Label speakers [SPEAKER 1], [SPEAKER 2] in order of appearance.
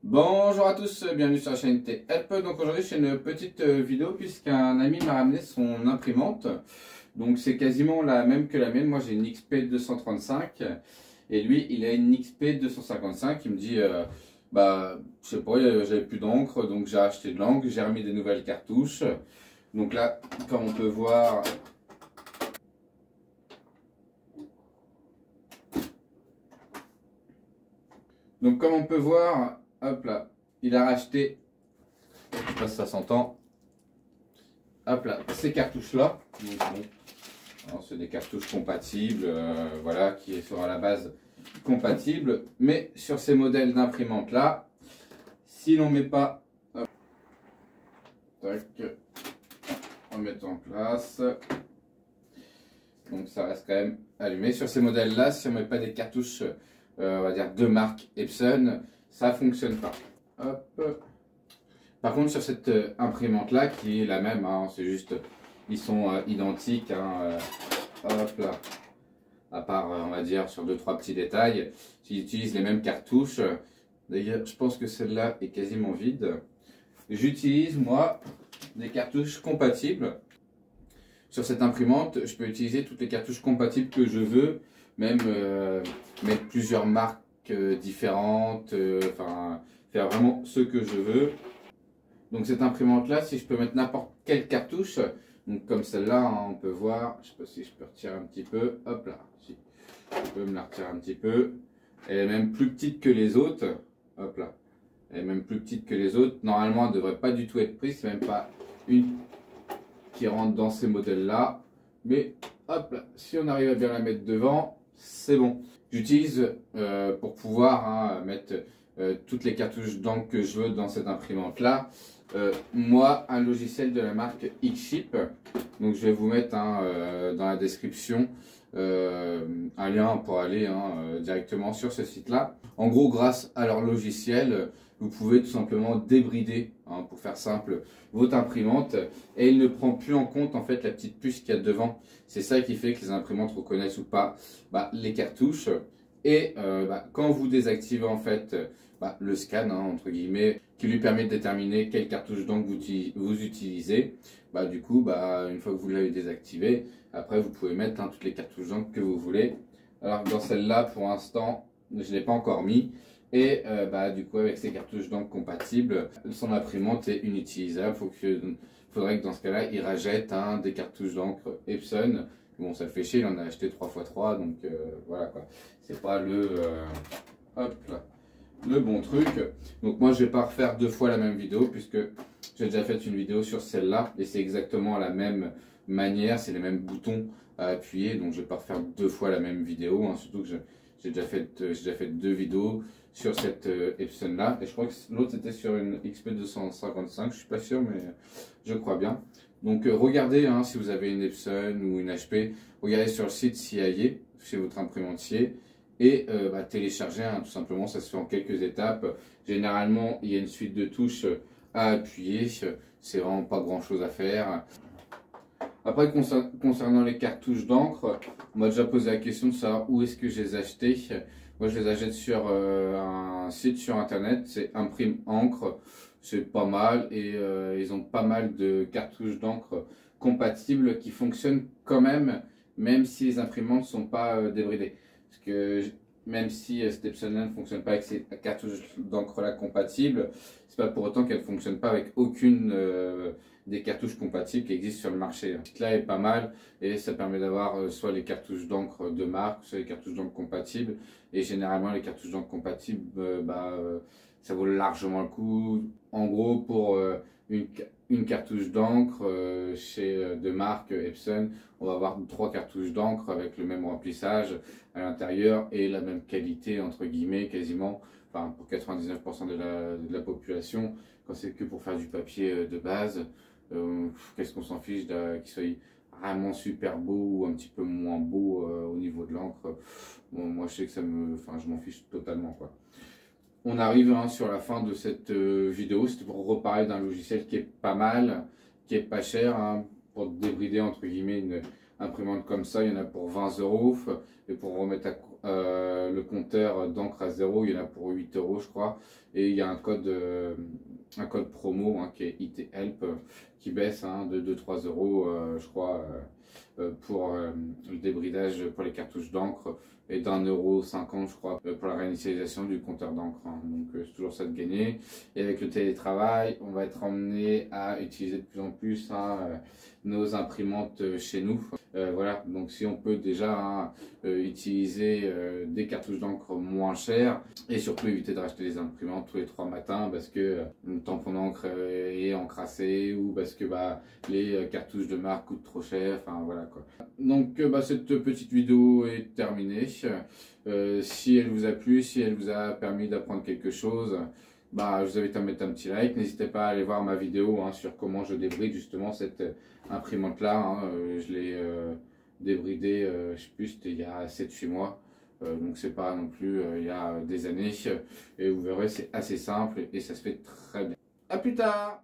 [SPEAKER 1] Bonjour à tous, bienvenue sur la chaîne THelp. Donc aujourd'hui je fais une petite vidéo puisqu'un ami m'a ramené son imprimante. Donc c'est quasiment la même que la mienne. Moi j'ai une XP 235 et lui il a une XP 255. Il me dit je sais pas, j'avais plus d'encre donc j'ai acheté de l'encre, j'ai remis des nouvelles cartouches. Donc là comme on peut voir, hop là, il a racheté, je sais pas si ça s'entend, hop là, ces cartouches là. C'est des cartouches compatibles, voilà, qui sont à la base compatibles. Mais sur ces modèles d'imprimante là, si l'on met pas, hop, tac, on met en place, donc ça reste quand même allumé. Sur ces modèles là, si on met pas des cartouches, on va dire de marque Epson, ça fonctionne pas. Hop. Par contre, sur cette imprimante là, qui est la même, hein, c'est juste, ils sont identiques, hein, hop là. À part, on va dire, sur 2-3 petits détails, j'utilise les mêmes cartouches. D'ailleurs, je pense que celle-là est quasiment vide. J'utilise, moi, des cartouches compatibles. Sur cette imprimante, je peux utiliser toutes les cartouches compatibles que je veux, même mettre plusieurs marques différentes, enfin, faire vraiment ce que je veux. Donc cette imprimante-là, si je peux mettre n'importe quelle cartouche, donc comme celle-là, hein, on peut voir, je ne sais pas si je peux retirer un petit peu, hop là, si je peux me la retirer un petit peu. Elle est même plus petite que les autres, hop là, elle est même plus petite que les autres. Normalement, elle ne devrait pas du tout être prise, c'est même pas une qui rentre dans ces modèles-là. Mais hop là, si on arrive à bien la mettre devant, c'est bon. J'utilise pour pouvoir mettre toutes les cartouches d'encre que je veux dans cette imprimante-là. Moi, un logiciel de la marque Xship. Donc je vais vous mettre dans la description un lien pour aller directement sur ce site-là. En gros, grâce à leur logiciel, vous pouvez tout simplement débrider, pour faire simple, votre imprimante et il ne prend plus en compte en fait la petite puce qu'il y a devant. C'est ça qui fait que les imprimantes reconnaissent ou pas les cartouches. Et quand vous désactivez en fait le scan, entre guillemets, qui lui permet de déterminer quelle cartouche d'encre vous utilisez, du coup, une fois que vous l'avez désactivé, après vous pouvez mettre toutes les cartouches d'encre que vous voulez. Alors dans celle-là, pour l'instant, je ne l'ai pas encore mis. Et du coup, avec ces cartouches d'encre compatibles, son imprimante est inutilisable. Faudrait que dans ce cas-là, il rachète des cartouches d'encre Epson. Bon, ça le fait chier, il en a acheté 3x3, donc voilà quoi. C'est pas hop là, le bon truc. Donc moi, je vais pas refaire deux fois la même vidéo puisque j'ai déjà fait une vidéo sur celle-là et c'est exactement la même manière, c'est les mêmes boutons à appuyer. Donc je vais pas refaire deux fois la même vidéo, surtout que j'ai déjà fait deux vidéos sur cette Epson là et je crois que l'autre c'était sur une XP 255, je suis pas sûr mais je crois bien. Donc regardez si vous avez une Epson ou une HP, regardez sur le site CIA chez votre imprimentier et téléchargez tout simplement, ça se fait en quelques étapes. Généralement il y a une suite de touches à appuyer, c'est vraiment pas grand chose à faire. Après, concernant les cartouches d'encre, on m'a déjà posé la question de savoir où est-ce que je les achetais. Moi, je les achète sur un site sur internet, c'est Imprime Encre. C'est pas mal et ils ont pas mal de cartouches d'encre compatibles qui fonctionnent quand même, même si les imprimantes ne sont pas débridées. Parce que même si cette Epson ne fonctionne pas avec ces cartouches d'encre là compatibles, c'est pas pour autant qu'elle ne fonctionne pas avec aucune des cartouches compatibles qui existent sur le marché. Ce site là est pas mal et ça permet d'avoir soit les cartouches d'encre de marque, soit les cartouches d'encre compatibles. Et généralement les cartouches d'encre compatibles, ça vaut largement le coup. En gros, pour une cartouche d'encre de marque Epson, on va avoir 3 cartouches d'encre avec le même remplissage à l'intérieur et la même qualité entre guillemets quasiment, enfin pour 99% de la population. Quand c'est que pour faire du papier de base, qu'est-ce qu'on s'en fiche qu'il soit vraiment super beau ou un petit peu moins beau au niveau de l'encre. Bon, moi je sais que je m'en fiche totalement quoi. On arrive sur la fin de cette vidéo, c'était pour reparler d'un logiciel qui est pas mal, qui est pas cher, pour débrider entre guillemets une imprimante comme ça, il y en a pour 20 € et pour remettre le compteur d'encre à 0, il y en a pour 8 euros je crois. Et il y a un code promo qui est ITHelp qui baisse de 2-3 euros je crois pour le débridage pour les cartouches d'encre et d'1,50 € je crois pour la réinitialisation du compteur d'encre. Donc c'est toujours ça de gagner. Et avec le télétravail, on va être emmené à utiliser de plus en plus nos imprimantes chez nous. Voilà, donc si on peut déjà utiliser des cartouches d'encre moins chères et surtout éviter de racheter des imprimantes tous les 3 matins parce que le tampon d'encre est encrassé ou parce que les cartouches de marque coûtent trop cher, enfin voilà quoi. Donc cette petite vidéo est terminée. Si elle vous a plu, si elle vous a permis d'apprendre quelque chose, je vous invite à mettre un petit like. N'hésitez pas à aller voir ma vidéo sur comment je débride justement cette imprimante là. Je l'ai débridée, je sais plus, c'était il y a 7-8 mois. Donc c'est pas non plus il y a des années. Et vous verrez, c'est assez simple et ça se fait très bien. À plus tard!